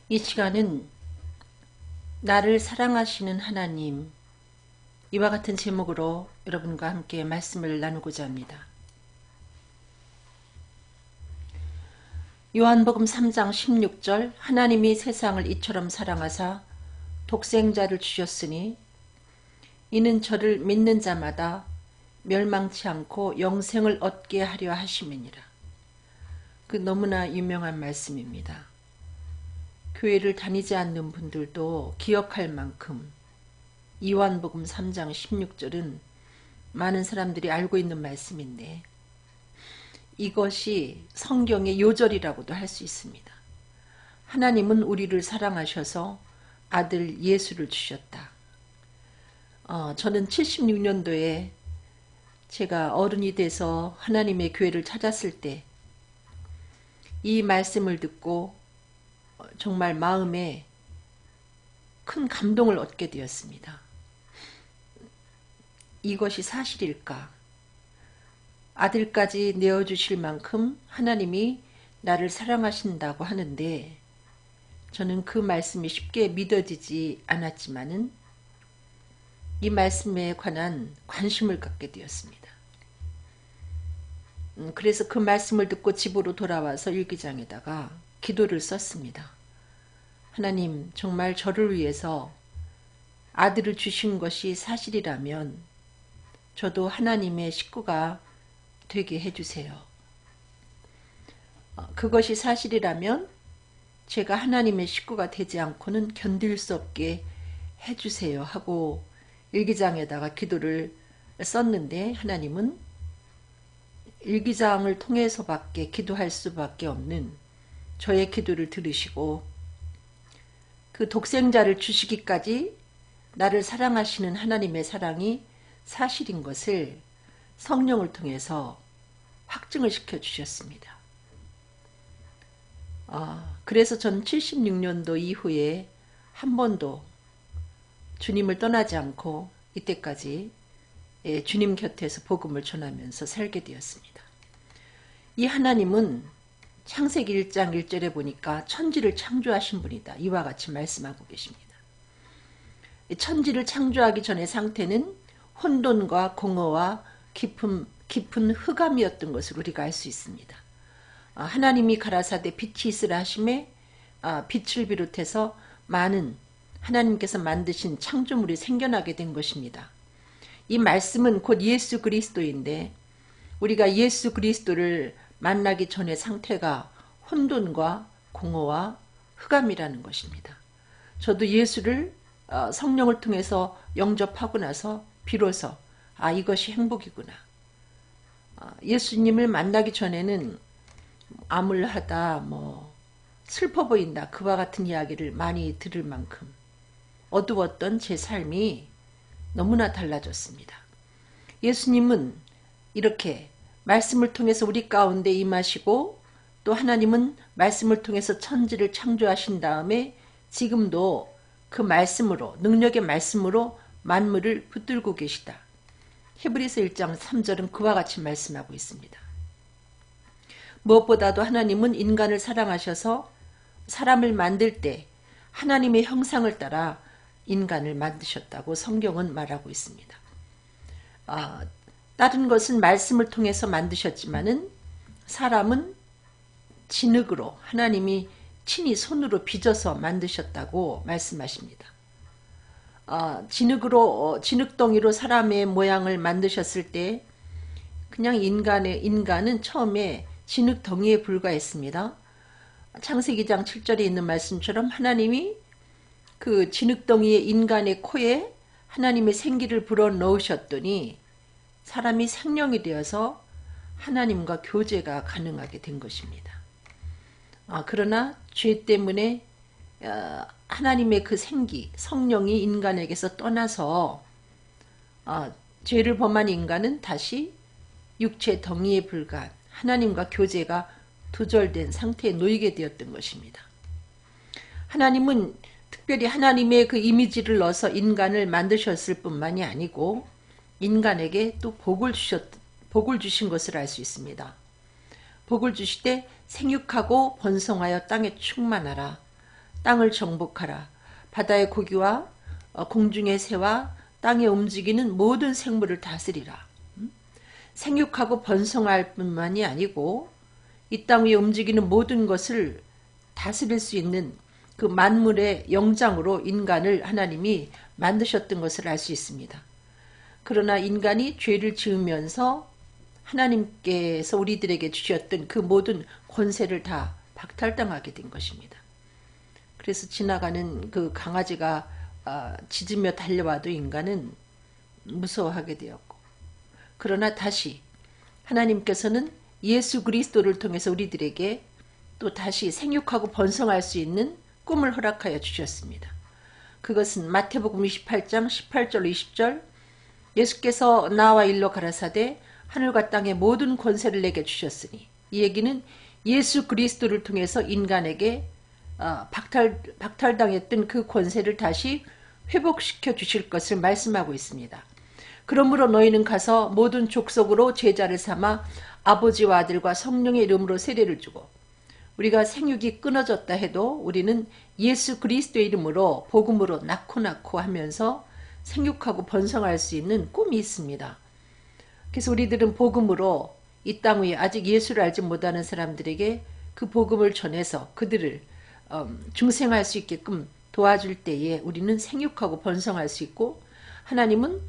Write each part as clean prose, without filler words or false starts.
이 시간은 나를 사랑하시는 하나님, 이와 같은 제목으로 여러분과 함께 말씀을 나누고자 합니다. 요한복음 3장 16절, 하나님이 세상을 이처럼 사랑하사 독생자를 주셨으니 이는 저를 믿는 자마다 멸망치 않고 영생을 얻게 하려 하심이니라. 그 너무나 유명한 말씀입니다. 교회를 다니지 않는 분들도 기억할 만큼 요한복음 3장 16절은 많은 사람들이 알고 있는 말씀인데, 이것이 성경의 요절이라고도 할 수 있습니다. 하나님은 우리를 사랑하셔서 아들 예수를 주셨다. 저는 76년도에 제가 어른이 돼서 하나님의 교회를 찾았을 때 이 말씀을 듣고 정말 마음에 큰 감동을 얻게 되었습니다. 이것이 사실일까? 아들까지 내어주실 만큼 하나님이 나를 사랑하신다고 하는데, 저는 그 말씀이 쉽게 믿어지지 않았지만은 이 말씀에 관한 관심을 갖게 되었습니다. 그래서 그 말씀을 듣고 집으로 돌아와서 일기장에다가 기도를 썼습니다. 하나님, 정말 저를 위해서 아들을 주신 것이 사실이라면 저도 하나님의 식구가 되게 해주세요. 그것이 사실이라면 제가 하나님의 식구가 되지 않고는 견딜 수 없게 해주세요 하고 일기장에다가 기도를 썼는데, 하나님은 일기장을 통해서밖에 기도할 수밖에 없는 저의 기도를 들으시고 그 독생자를 주시기까지 나를 사랑하시는 하나님의 사랑이 사실인 것을 성령을 통해서 확증을 시켜주셨습니다. 그래서 전 76년도 이후에 한 번도 주님을 떠나지 않고 이때까지 주님 곁에서 복음을 전하면서 살게 되었습니다. 이 하나님은 창세기 1장 1절에 보니까 천지를 창조하신 분이다, 이와 같이 말씀하고 계십니다. 천지를 창조하기 전의 상태는 혼돈과 공허와 깊은 흑암이었던 것을 우리가 알 수 있습니다. 하나님이 가라사대 빛이 있으라 하심에 빛을 비롯해서 많은 하나님께서 만드신 창조물이 생겨나게 된 것입니다. 이 말씀은 곧 예수 그리스도인데, 우리가 예수 그리스도를 만나기 전의 상태가 혼돈과 공허와 흑암이라는 것입니다. 저도 예수를 성령을 통해서 영접하고 나서 비로소 이것이 행복이구나. 예수님을 만나기 전에는 암울하다, 슬퍼 보인다, 그와 같은 이야기를 많이 들을 만큼 어두웠던 제 삶이 너무나 달라졌습니다. 예수님은 이렇게 말씀을 통해서 우리 가운데 임하시고, 또 하나님은 말씀을 통해서 천지를 창조하신 다음에 지금도 그 말씀으로, 능력의 말씀으로 만물을 붙들고 계시다. 히브리서 1장 3절은 그와 같이 말씀하고 있습니다. 무엇보다도 하나님은 인간을 사랑하셔서 사람을 만들 때 하나님의 형상을 따라 인간을 만드셨다고 성경은 말하고 있습니다. 다른 것은 말씀을 통해서 만드셨지만은 사람은 진흙으로 하나님이 친히 손으로 빚어서 만드셨다고 말씀하십니다. 진흙덩이로 사람의 모양을 만드셨을 때 그냥 인간은 처음에 진흙덩이에 불과했습니다. 창세기장 7절에 있는 말씀처럼 하나님이 그 진흙덩이에 인간의 코에 하나님의 생기를 불어넣으셨더니 사람이 생명이 되어서 하나님과 교제가 가능하게 된 것입니다. 그러나 죄 때문에 하나님의 그 생기, 성령이 인간에게서 떠나서 죄를 범한 인간은 다시 육체 덩이에 불과한 하나님과 교제가 두절된 상태에 놓이게 되었던 것입니다. 하나님은 특별히 하나님의 그 이미지를 넣어서 인간을 만드셨을 뿐만이 아니고 인간에게 또 복을 주신 것을 알 수 있습니다. 복을 주실 때 생육하고 번성하여 땅에 충만하라. 땅을 정복하라. 바다의 고기와 공중의 새와 땅에 움직이는 모든 생물을 다스리라. 생육하고 번성할 뿐만이 아니고 이 땅 위에 움직이는 모든 것을 다스릴 수 있는 그 만물의 영장으로 인간을 하나님이 만드셨던 것을 알 수 있습니다. 그러나 인간이 죄를 지으면서 하나님께서 우리들에게 주셨던 그 모든 권세를 다 박탈당하게 된 것입니다. 그래서 지나가는 그 강아지가 짖으며 달려와도 인간은 무서워하게 되었고, 그러나 다시 하나님께서는 예수 그리스도를 통해서 우리들에게 또 다시 생육하고 번성할 수 있는 꿈을 허락하여 주셨습니다. 그것은 마태복음 28장 18절 20절 예수께서 나와 일러 가라사대 하늘과 땅의 모든 권세를 내게 주셨으니, 이 얘기는 예수 그리스도를 통해서 인간에게 박탈당했던 그 권세를 다시 회복시켜 주실 것을 말씀하고 있습니다. 그러므로 너희는 가서 모든 족속으로 제자를 삼아 아버지와 아들과 성령의 이름으로 세례를 주고, 우리가 생육이 끊어졌다 해도 우리는 예수 그리스도의 이름으로 복음으로 낳고 하면서 생육하고 번성할 수 있는 꿈이 있습니다. 그래서 우리들은 복음으로 이 땅 위에 아직 예수를 알지 못하는 사람들에게 그 복음을 전해서 그들을 중생할 수 있게끔 도와줄 때에 우리는 생육하고 번성할 수 있고, 하나님은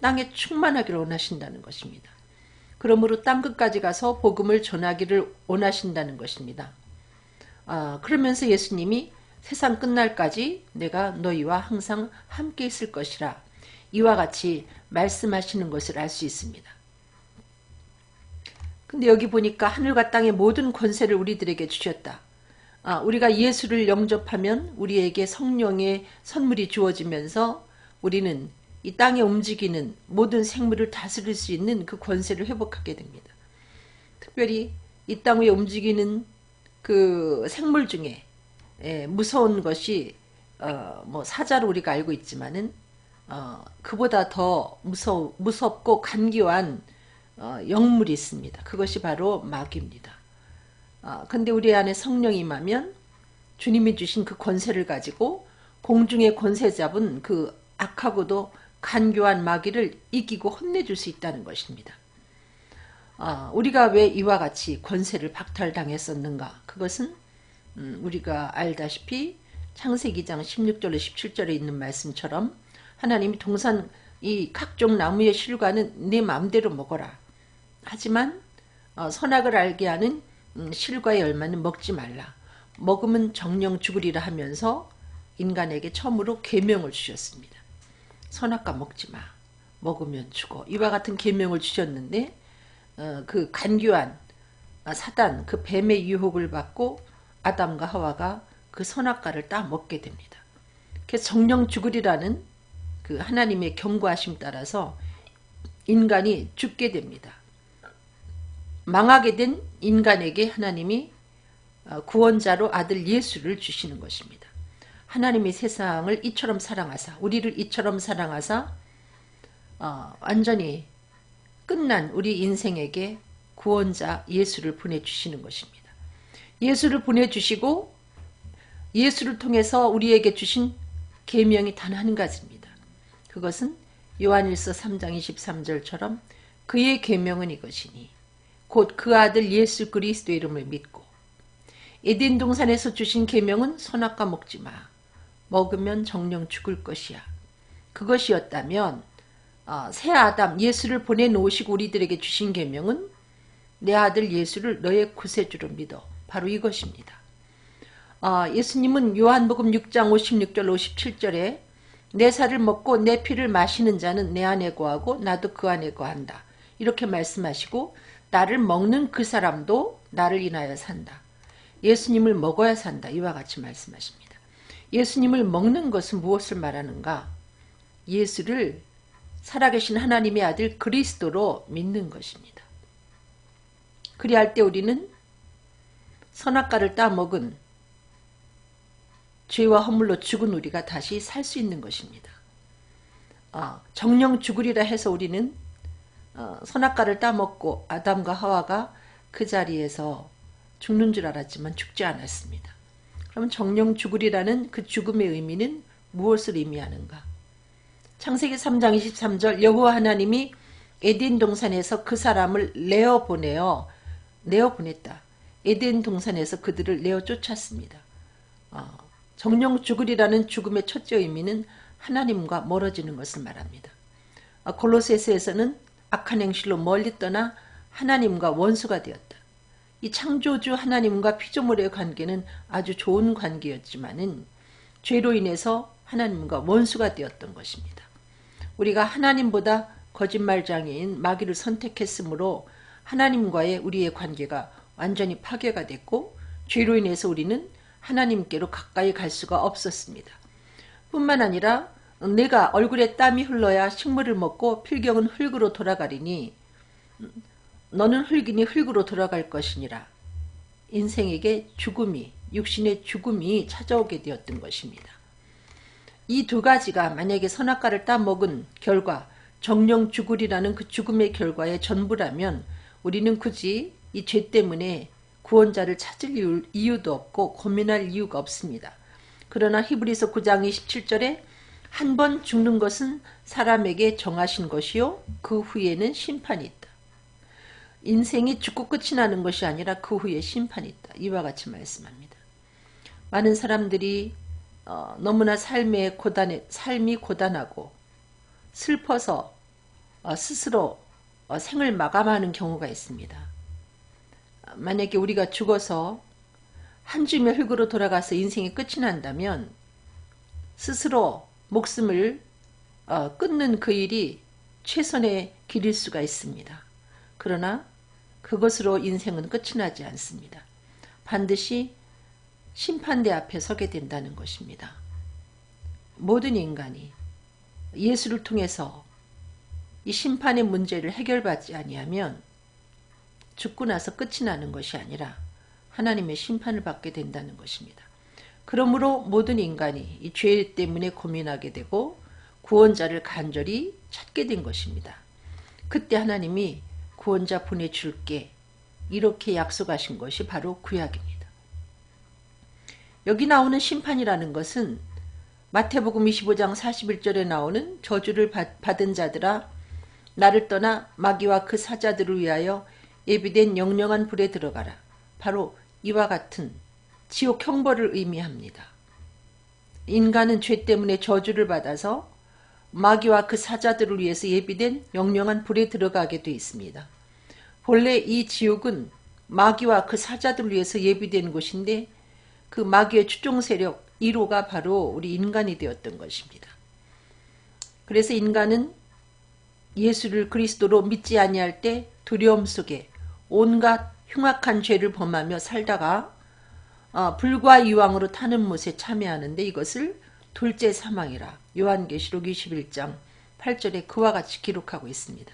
땅에 충만하기를 원하신다는 것입니다. 그러므로 땅끝까지 가서 복음을 전하기를 원하신다는 것입니다. 그러면서 예수님이 세상 끝날까지 내가 너희와 항상 함께 있을 것이라 이와 같이 말씀하시는 것을 알 수 있습니다. 근데 여기 보니까 하늘과 땅의 모든 권세를 우리들에게 주셨다. 우리가 예수를 영접하면 우리에게 성령의 선물이 주어지면서 우리는 이 땅에 움직이는 모든 생물을 다스릴 수 있는 그 권세를 회복하게 됩니다. 특별히 이 땅 위에 움직이는 그 생물 중에 무서운 것이 뭐 사자로 우리가 알고 있지만은 그보다 더 무섭고 간교한 영물이 있습니다. 그것이 바로 마귀입니다. 근데 우리 안에 성령이 임하면 주님이 주신 그 권세를 가지고 공중의 권세 잡은 그 악하고도 간교한 마귀를 이기고 혼내줄 수 있다는 것입니다. 우리가 왜 이와 같이 권세를 박탈당했었는가? 그것은 우리가 알다시피 창세기 2장 16절에 17절에 있는 말씀처럼 하나님이 동산 이 각종 나무의 실과는 네 마음대로 먹어라. 하지만 선악을 알게 하는 실과의 열매는 먹지 말라. 먹으면 정령 죽으리라 하면서 인간에게 처음으로 계명을 주셨습니다. 선악과 먹지 마. 먹으면 죽어. 이와 같은 계명을 주셨는데 그 간교한 사단, 그 뱀의 유혹을 받고 아담과 하와가 그 선악과를 따 먹게 됩니다. 그래서 정령 죽으리라는 그 하나님의 경고하심 따라서 인간이 죽게 됩니다. 망하게 된 인간에게 하나님이 구원자로 아들 예수를 주시는 것입니다. 하나님이 세상을 이처럼 사랑하사, 우리를 이처럼 사랑하사 완전히 끝난 우리 인생에게 구원자 예수를 보내주시는 것입니다. 예수를 보내주시고 예수를 통해서 우리에게 주신 계명이 단 한 가지입니다. 그것은 요한일서 3장 23절처럼 그의 계명은 이것이니 곧 그 아들 예수 그리스도의 이름을 믿고, 에덴 동산에서 주신 계명은 선악과 먹지 마. 먹으면 정령 죽을 것이야. 그것이었다면 새 아담 예수를 보내놓으시고 우리들에게 주신 계명은 내 아들 예수를 너의 구세주로 믿어. 바로 이것입니다. 예수님은 요한복음 6장 56절 57절에 내 살을 먹고 내 피를 마시는 자는 내 안에 거하고 나도 그 안에 거한다. 이렇게 말씀하시고 나를 먹는 그 사람도 나를 인하여 산다. 예수님을 먹어야 산다. 이와 같이 말씀하십니다. 예수님을 먹는 것은 무엇을 말하는가? 예수를 살아계신 하나님의 아들 그리스도로 믿는 것입니다. 그리할 때 우리는 선악과를 따먹은 죄와 허물로 죽은 우리가 다시 살 수 있는 것입니다. 정령 죽으리라 해서 우리는 선악과를 따먹고 아담과 하와가 그 자리에서 죽는 줄 알았지만 죽지 않았습니다. 그럼 정령 죽으리라는 그 죽음의 의미는 무엇을 의미하는가? 창세기 3장 23절 여호와 하나님이 에덴 동산에서 그 사람을 내어보냈다. 에덴 동산에서 그들을 내어 쫓았습니다. 정령 죽으리라는 죽음의 첫째 의미는 하나님과 멀어지는 것을 말합니다. 골로새서에서는 악한 행실로 멀리 떠나 하나님과 원수가 되었다. 이 창조주 하나님과 피조물의 관계는 아주 좋은 관계였지만은 죄로 인해서 하나님과 원수가 되었던 것입니다. 우리가 하나님보다 거짓말장애인 마귀를 선택했으므로 하나님과의 우리의 관계가 완전히 파괴가 됐고 죄로 인해서 우리는 하나님께로 가까이 갈 수가 없었습니다. 뿐만 아니라 내가 얼굴에 땀이 흘러야 식물을 먹고 필경은 흙으로 돌아가리니 너는 흙이니 흙으로 돌아갈 것이니라. 인생에게 죽음이, 육신의 죽음이 찾아오게 되었던 것입니다. 이 두 가지가 만약에 선악과를 따먹은 결과 정령 죽으리라는 그 죽음의 결과의 전부라면 우리는 굳이 이 죄 때문에 구원자를 찾을 이유도 없고 고민할 이유가 없습니다. 그러나 히브리서 9장 27절에 한 번 죽는 것은 사람에게 정하신 것이요 그 후에는 심판이 있다. 인생이 죽고 끝이 나는 것이 아니라 그 후에 심판이 있다. 이와 같이 말씀합니다. 많은 사람들이 너무나 삶이 고단하고 슬퍼서 스스로 생을 마감하는 경우가 있습니다. 만약에 우리가 죽어서 한 줌의 흙으로 돌아가서 인생이 끝이 난다면 스스로 목숨을 끊는 그 일이 최선의 길일 수가 있습니다. 그러나 그것으로 인생은 끝이 나지 않습니다. 반드시 심판대 앞에 서게 된다는 것입니다. 모든 인간이 예수를 통해서 이 심판의 문제를 해결받지 아니하면 죽고 나서 끝이 나는 것이 아니라 하나님의 심판을 받게 된다는 것입니다. 그러므로 모든 인간이 이 죄 때문에 고민하게 되고 구원자를 간절히 찾게 된 것입니다. 그때 하나님이 구원자 보내줄게 이렇게 약속하신 것이 바로 구약입니다. 여기 나오는 심판이라는 것은 마태복음 25장 41절에 나오는 저주를 받은 자들아 나를 떠나 마귀와 그 사자들을 위하여 예비된 영영한 불에 들어가라. 바로 이와 같은 지옥 형벌을 의미합니다. 인간은 죄 때문에 저주를 받아서 마귀와 그 사자들을 위해서 예비된 영영한 불에 들어가게 되어 있습니다. 본래 이 지옥은 마귀와 그 사자들을 위해서 예비된 곳인데 그 마귀의 추종 세력 1호가 바로 우리 인간이 되었던 것입니다. 그래서 인간은 예수를 그리스도로 믿지 아니할 때 두려움 속에 온갖 흉악한 죄를 범하며 살다가 불과 유황으로 타는 못에 참여하는데 이것을 둘째 사망이라 요한계시록 21장 8절에 그와 같이 기록하고 있습니다.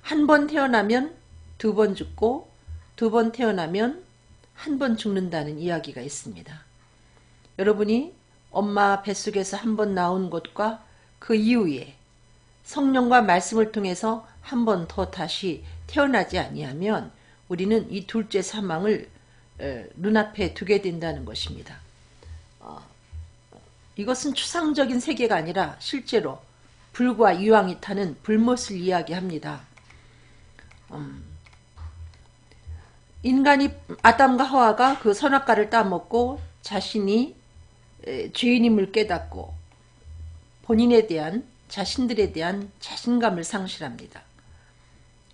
한 번 태어나면 두 번 죽고 두 번 태어나면 한 번 죽는다는 이야기가 있습니다. 여러분이 엄마 뱃속에서 한 번 나온 것과 그 이후에 성령과 말씀을 통해서 한 번 더 다시 태어나지 아니하면 우리는 이 둘째 사망을 눈앞에 두게 된다는 것입니다. 이것은 추상적인 세계가 아니라 실제로 불과 유황이 타는 불못을 이야기합니다. 인간이 아담과 하와가 그 선악과를 따먹고 자신이 죄인임을 깨닫고 본인에 대한 자신들에 대한 자신감을 상실합니다.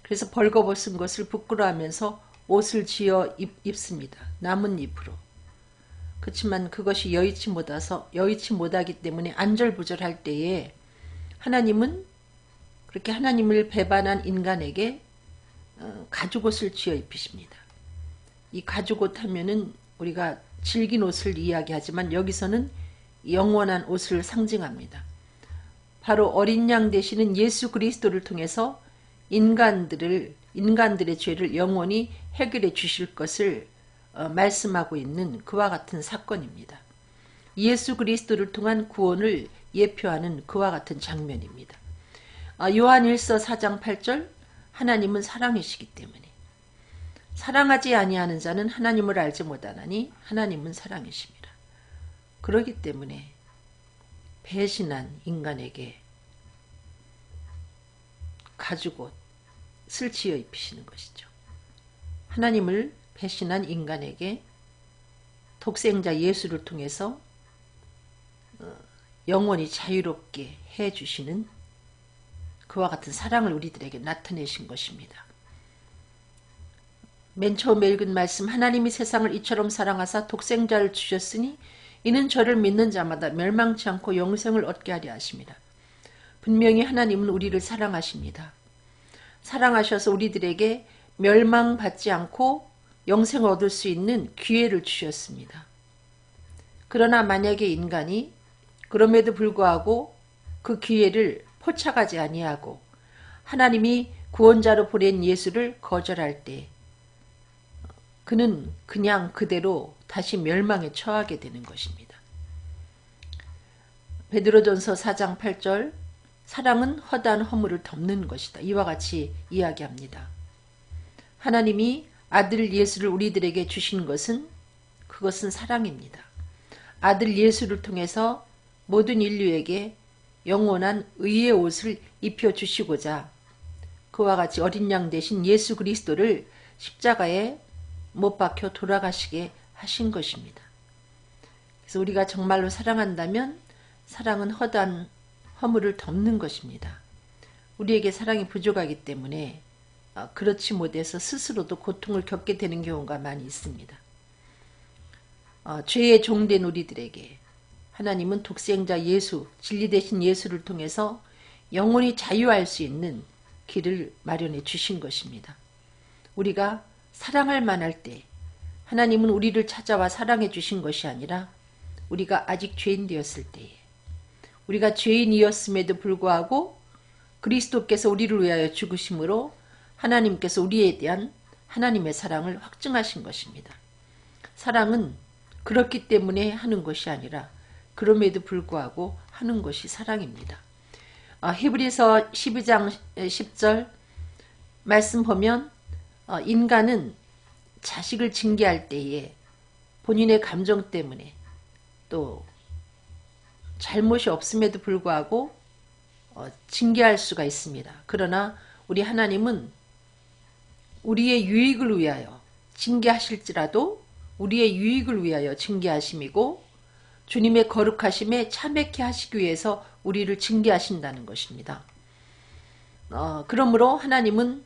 그래서 벌거벗은 것을 부끄러워하면서 옷을 지어 입습니다. 나뭇잎으로. 그렇지만 그것이 여의치 못하기 때문에 안절부절할 때에 하나님은 그렇게 하나님을 배반한 인간에게 가죽옷을 지어 입히십니다. 이 가죽옷 하면은 우리가 질긴 옷을 이야기하지만 여기서는 영원한 옷을 상징합니다. 바로 어린 양 되시는 예수 그리스도를 통해서 인간들의 죄를 영원히 해결해 주실 것을 말씀하고 있는 그와 같은 사건입니다. 예수 그리스도를 통한 구원을 예표하는 그와 같은 장면입니다. 요한일서 4장 8절 하나님은 사랑이시기 때문에 사랑하지 아니하는 자는 하나님을 알지 못하나니 하나님은 사랑이십니다. 그러기 때문에 배신한 인간에게 가죽옷, 슬치여 입히시는 것이죠. 하나님을 배신한 인간에게 독생자 예수를 통해서 영원히 자유롭게 해주시는 그와 같은 사랑을 우리들에게 나타내신 것입니다. 맨 처음에 읽은 말씀, 하나님이 세상을 이처럼 사랑하사 독생자를 주셨으니 이는 저를 믿는 자마다 멸망치 않고 영생을 얻게 하려 하심이라. 분명히 하나님은 우리를 사랑하십니다. 사랑하셔서 우리들에게 멸망받지 않고 영생을 얻을 수 있는 기회를 주셨습니다. 그러나 만약에 인간이 그럼에도 불구하고 그 기회를 포착하지 아니하고 하나님이 구원자로 보낸 예수를 거절할 때 그는 그냥 그대로 다시 멸망에 처하게 되는 것입니다. 베드로전서 4장 8절, 사랑은 허다한 허물을 덮는 것이다. 이와 같이 이야기합니다. 하나님이 아들 예수를 우리들에게 주신 것은 그것은 사랑입니다. 아들 예수를 통해서 모든 인류에게 영원한 의의 옷을 입혀주시고자 그와 같이 어린 양 대신 예수 그리스도를 십자가에 못 박혀 돌아가시게 하신 것입니다. 그래서 우리가 정말로 사랑한다면 사랑은 허다한 허물을 덮는 것입니다. 우리에게 사랑이 부족하기 때문에 그렇지 못해서 스스로도 고통을 겪게 되는 경우가 많이 있습니다. 죄의 종된 우리들에게 하나님은 독생자 예수, 진리 되신 예수를 통해서 영원히 자유할 수 있는 길을 마련해 주신 것입니다. 우리가 사랑할 만할 때 하나님은 우리를 찾아와 사랑해 주신 것이 아니라 우리가 아직 죄인 되었을 때에 우리가 죄인이었음에도 불구하고 그리스도께서 우리를 위하여 죽으심으로 하나님께서 우리에 대한 하나님의 사랑을 확증하신 것입니다. 사랑은 그렇기 때문에 하는 것이 아니라 그럼에도 불구하고 하는 것이 사랑입니다. 히브리서 12장 10절 말씀 보면 인간은 자식을 징계할 때에 본인의 감정 때문에 또 잘못이 없음에도 불구하고 징계할 수가 있습니다. 그러나 우리 하나님은 우리의 유익을 위하여 징계하실지라도 우리의 유익을 위하여 징계하심이고 주님의 거룩하심에 참회케 하시기 위해서 우리를 징계하신다는 것입니다. 그러므로 하나님은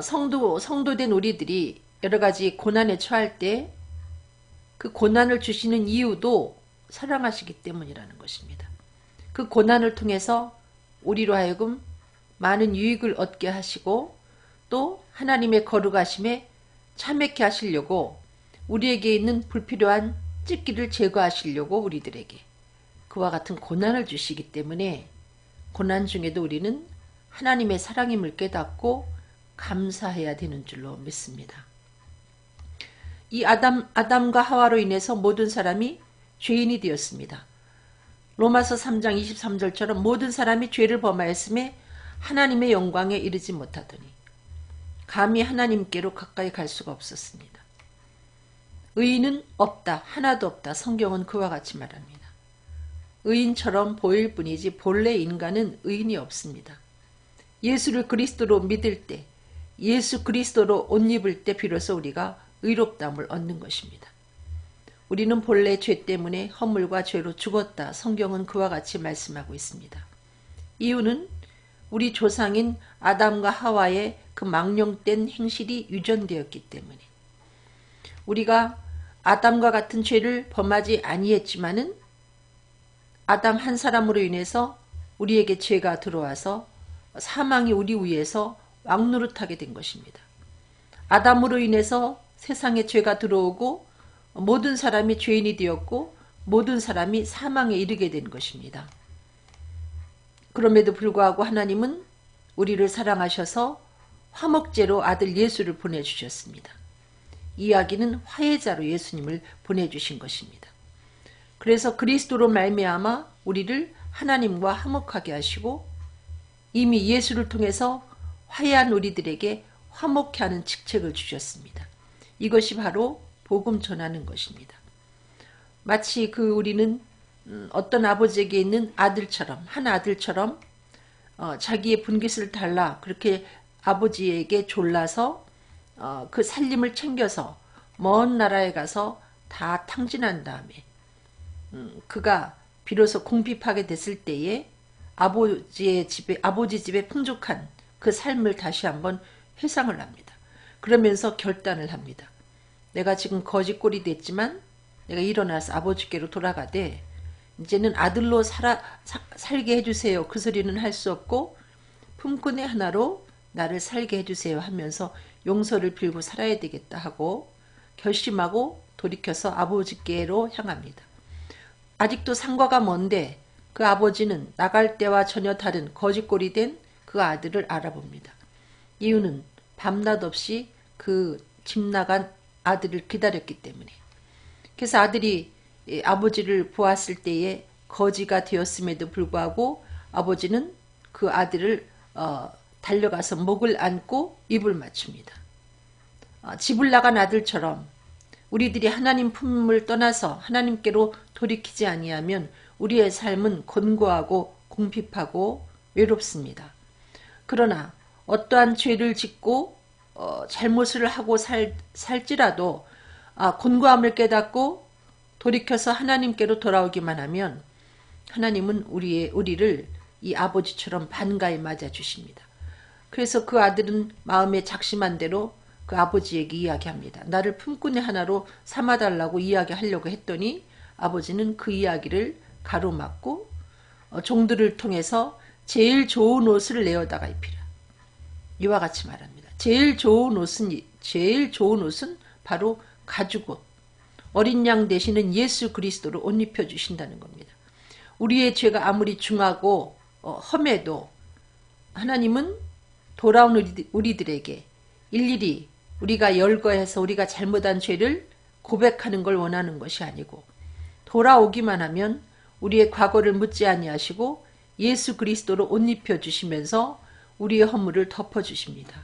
성도된 우리들이 여러 가지 고난에 처할 때 그 고난을 주시는 이유도 사랑하시기 때문이라는 것입니다. 그 고난을 통해서 우리로 하여금 많은 유익을 얻게 하시고 또 하나님의 거룩하심에 참회케 하시려고 우리에게 있는 불필요한 찢기를 제거하시려고 우리들에게 그와 같은 고난을 주시기 때문에 고난 중에도 우리는 하나님의 사랑임을 깨닫고 감사해야 되는 줄로 믿습니다. 이 아담과 하와로 인해서 모든 사람이 죄인이 되었습니다. 로마서 3장 23절처럼 모든 사람이 죄를 범하였음에 하나님의 영광에 이르지 못하더니 감히 하나님께로 가까이 갈 수가 없었습니다. 의인은 없다, 하나도 없다. 성경은 그와 같이 말합니다. 의인처럼 보일 뿐이지 본래 인간은 의인이 없습니다. 예수를 그리스도로 믿을 때, 예수 그리스도로 옷 입을 때 비로소 우리가 의롭다함을 얻는 것입니다. 우리는 본래 죄 때문에 허물과 죄로 죽었다. 성경은 그와 같이 말씀하고 있습니다. 이유는 우리 조상인 아담과 하와의 그 망령된 행실이 유전되었기 때문에 우리가 아담과 같은 죄를 범하지 아니했지만은 아담 한 사람으로 인해서 우리에게 죄가 들어와서 사망이 우리 위에서 왕노릇하게 된 것입니다. 아담으로 인해서 세상에 죄가 들어오고 모든 사람이 죄인이 되었고 모든 사람이 사망에 이르게 된 것입니다. 그럼에도 불구하고 하나님은 우리를 사랑하셔서 화목제로 아들 예수를 보내주셨습니다. 이야기는 화해자로 예수님을 보내주신 것입니다. 그래서 그리스도로 말미암아 우리를 하나님과 화목하게 하시고 이미 예수를 통해서 화해한 우리들에게 화목케 하는 직책을 주셨습니다. 이것이 바로 복음 전하는 것입니다. 마치 우리는 어떤 아버지에게 있는 아들처럼, 한 아들처럼 자기의 분깃을 달라 그렇게 아버지에게 졸라서 그 살림을 챙겨서 먼 나라에 가서 다 탕진한 다음에 그가 비로소 궁핍하게 됐을 때에 아버지 집에 풍족한 그 삶을 다시 한번 회상을 합니다. 그러면서 결단을 합니다. 내가 지금 거지꼴이 됐지만 내가 일어나서 아버지께로 돌아가되 이제는 아들로 살게 해주세요. 그 소리는 할 수 없고 품꾼의 하나로 나를 살게 해주세요 하면서 용서를 빌고 살아야 되겠다 하고 결심하고 돌이켜서 아버지께로 향합니다. 아직도 상과가 먼데 그 아버지는 나갈 때와 전혀 다른 거지꼴이 된 그 아들을 알아봅니다. 이유는 밤낮 없이 그 집 나간 아들을 기다렸기 때문에. 그래서 아들이 아버지를 보았을 때에 거지가 되었음에도 불구하고 아버지는 그 아들을 달려가서 목을 안고 입을 맞춥니다. 집을 나간 아들처럼 우리들이 하나님 품을 떠나서 하나님께로 돌이키지 아니하면 우리의 삶은 곤고하고 궁핍하고 외롭습니다. 그러나 어떠한 죄를 짓고 잘못을 하고 살지라도 곤고함을 깨닫고 돌이켜서 하나님께로 돌아오기만 하면 하나님은 우리를 이 아버지처럼 반가이 맞아주십니다. 그래서 그 아들은 마음에 작심한 대로 그 아버지에게 이야기합니다. 나를 품꾼의 하나로 삼아달라고 이야기하려고 했더니 아버지는 그 이야기를 가로막고 종들을 통해서 제일 좋은 옷을 내어다가 입히라. 이와 같이 말합니다. 제일 좋은 옷은 바로 가죽옷. 어린 양 되시는 예수 그리스도로 옷 입혀주신다는 겁니다. 우리의 죄가 아무리 중하고 험해도 하나님은 돌아온 우리들에게 일일이 우리가 열거해서 우리가 잘못한 죄를 고백하는 걸 원하는 것이 아니고 돌아오기만 하면 우리의 과거를 묻지 아니하시고 예수 그리스도로 옷 입혀주시면서 우리의 허물을 덮어주십니다.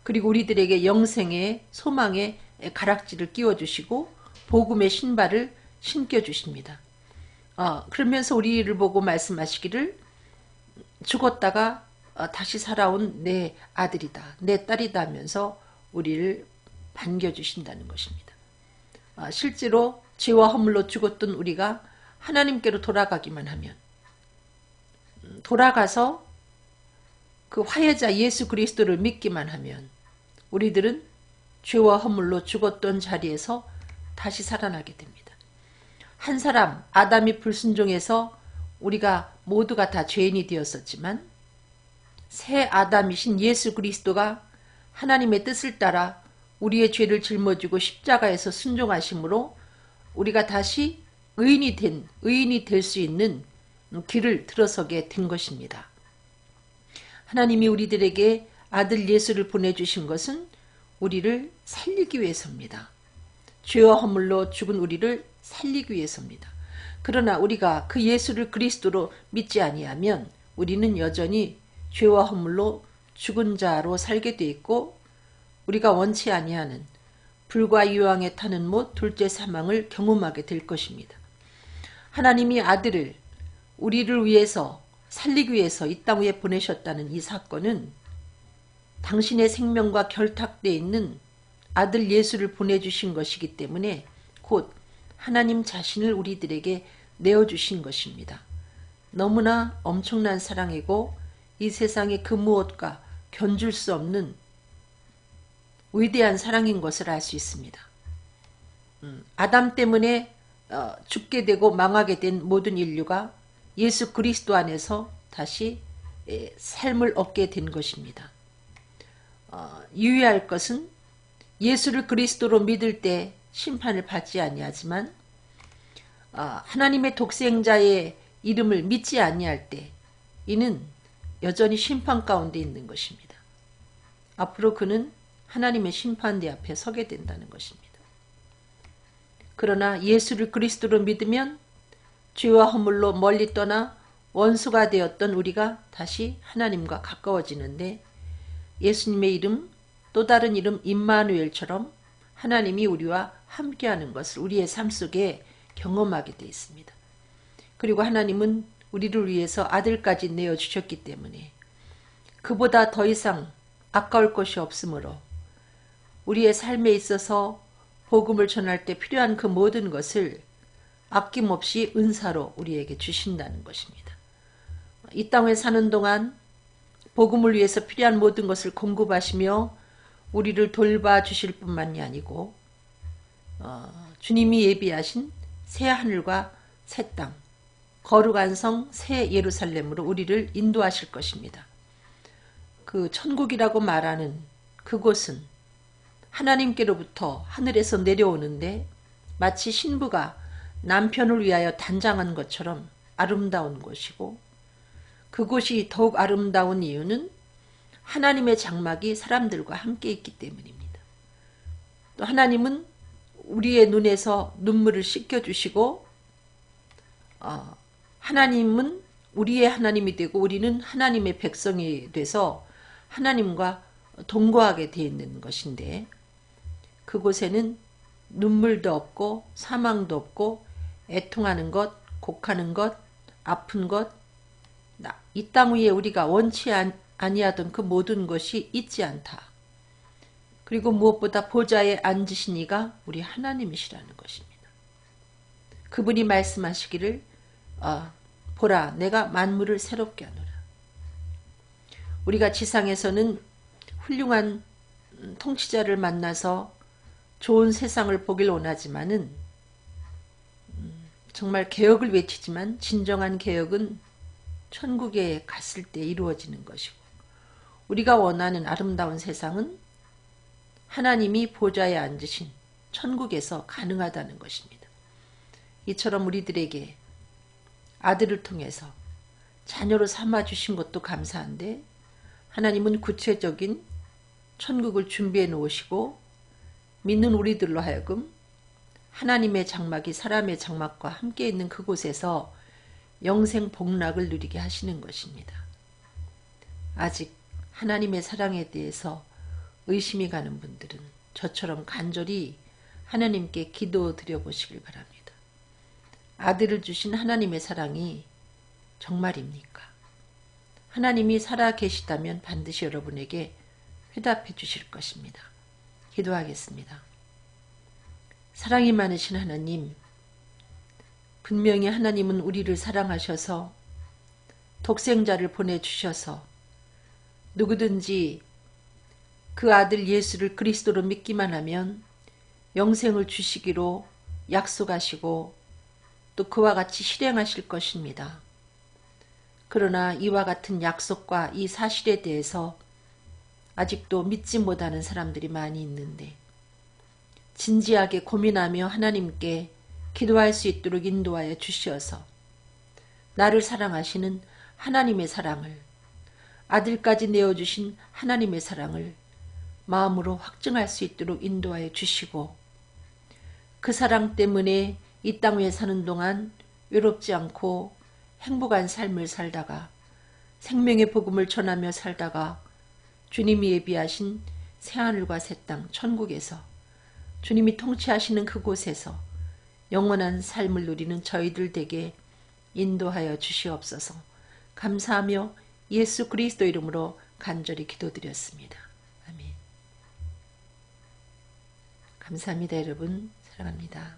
그리고 우리들에게 영생의 소망의 가락지를 끼워주시고 복음의 신발을 신겨주십니다. 그러면서 우리를 보고 말씀하시기를 죽었다가 다시 살아온 내 아들이다, 내 딸이다 하면서 우리를 반겨주신다는 것입니다. 실제로 죄와 허물로 죽었던 우리가 하나님께로 돌아가기만 하면 돌아가서 그 화해자 예수 그리스도를 믿기만 하면 우리들은 죄와 허물로 죽었던 자리에서 다시 살아나게 됩니다. 한 사람 아담이 불순종해서 우리가 모두가 다 죄인이 되었었지만 새 아담이신 예수 그리스도가 하나님의 뜻을 따라 우리의 죄를 짊어지고 십자가에서 순종하심으로 우리가 다시 의인이 될 수 있는 길을 들어서게 된 것입니다. 하나님이 우리들에게 아들 예수를 보내주신 것은 우리를 살리기 위해서입니다. 죄와 허물로 죽은 우리를 살리기 위해서입니다. 그러나 우리가 그 예수를 그리스도로 믿지 아니하면 우리는 여전히 죄와 허물로 죽은 자로 살게 돼 있고 우리가 원치 아니하는 불과 유황에 타는 못 둘째 사망을 경험하게 될 것입니다. 하나님이 아들을 우리를 위해서 살리기 위해서 이 땅 위에 보내셨다는 이 사건은 당신의 생명과 결탁되어 있는 아들 예수를 보내주신 것이기 때문에 곧 하나님 자신을 우리들에게 내어주신 것입니다. 너무나 엄청난 사랑이고 이 세상의 그 무엇과 견줄 수 없는 위대한 사랑인 것을 알 수 있습니다. 아담 때문에 죽게 되고 망하게 된 모든 인류가 예수 그리스도 안에서 다시 삶을 얻게 된 것입니다. 유의할 것은 예수를 그리스도로 믿을 때 심판을 받지 아니하지만 하나님의 독생자의 이름을 믿지 아니할 때 이는 여전히 심판 가운데 있는 것입니다. 앞으로 그는 하나님의 심판대 앞에 서게 된다는 것입니다. 그러나 예수를 그리스도로 믿으면 죄와 허물로 멀리 떠나 원수가 되었던 우리가 다시 하나님과 가까워지는데 예수님의 이름, 또 다른 이름 임마누엘처럼 하나님이 우리와 함께하는 것을 우리의 삶 속에 경험하게 되어 있습니다. 그리고 하나님은 우리를 위해서 아들까지 내어주셨기 때문에 그보다 더 이상 아까울 것이 없으므로 우리의 삶에 있어서 복음을 전할 때 필요한 그 모든 것을 아낌없이 은사로 우리에게 주신다는 것입니다. 이 땅에 사는 동안 복음을 위해서 필요한 모든 것을 공급하시며 우리를 돌봐주실 뿐만이 아니고 주님이 예비하신 새 하늘과 새 땅, 거룩한 성 새 예루살렘으로 우리를 인도하실 것입니다. 그 천국이라고 말하는 그곳은 하나님께로부터 하늘에서 내려오는데 마치 신부가 남편을 위하여 단장한 것처럼 아름다운 곳이고, 그곳이 더욱 아름다운 이유는 하나님의 장막이 사람들과 함께 있기 때문입니다. 또 하나님은 우리의 눈에서 눈물을 씻겨주시고 하나님은 우리의 하나님이 되고 우리는 하나님의 백성이 돼서 하나님과 동거하게 되어 있는 것인데, 그곳에는 눈물도 없고 사망도 없고 애통하는 것, 곡하는 것, 아픈 것, 이 땅 위에 우리가 원치 아니하던 그 모든 것이 있지 않다. 그리고 무엇보다 보좌에 앉으신 이가 우리 하나님이시라는 것입니다. 그분이 말씀하시기를 보라, 내가 만물을 새롭게 하노라. 우리가 지상에서는 훌륭한 통치자를 만나서 좋은 세상을 보길 원하지만은 정말 개혁을 외치지만 진정한 개혁은 천국에 갔을 때 이루어지는 것이고, 우리가 원하는 아름다운 세상은 하나님이 보좌에 앉으신 천국에서 가능하다는 것입니다. 이처럼 우리들에게 아들을 통해서 자녀로 삼아주신 것도 감사한데, 하나님은 구체적인 천국을 준비해 놓으시고 믿는 우리들로 하여금 하나님의 장막이 사람의 장막과 함께 있는 그곳에서 영생 복락을 누리게 하시는 것입니다. 아직 하나님의 사랑에 대해서 의심이 가는 분들은 저처럼 간절히 하나님께 기도드려 보시길 바랍니다. 아들을 주신 하나님의 사랑이 정말입니까? 하나님이 살아 계시다면 반드시 여러분에게 회답해 주실 것입니다. 기도하겠습니다. 사랑이 많으신 하나님, 분명히 하나님은 우리를 사랑하셔서 독생자를 보내주셔서 누구든지 그 아들 예수를 그리스도로 믿기만 하면 영생을 주시기로 약속하시고 또 그와 같이 실행하실 것입니다. 그러나 이와 같은 약속과 이 사실에 대해서 아직도 믿지 못하는 사람들이 많이 있는데, 진지하게 고민하며 하나님께 기도할 수 있도록 인도하여 주시어서 나를 사랑하시는 하나님의 사랑을, 아들까지 내어주신 하나님의 사랑을 마음으로 확증할 수 있도록 인도하여 주시고, 그 사랑 때문에 이 땅 위에 사는 동안 외롭지 않고 행복한 삶을 살다가 생명의 복음을 전하며 살다가 주님이 예비하신 새하늘과 새 땅 천국에서 주님이 통치하시는 그곳에서 영원한 삶을 누리는 저희들 되게 인도하여 주시옵소서. 감사하며 예수 그리스도 이름으로 간절히 기도드렸습니다. 아멘. 감사합니다. 여러분 사랑합니다.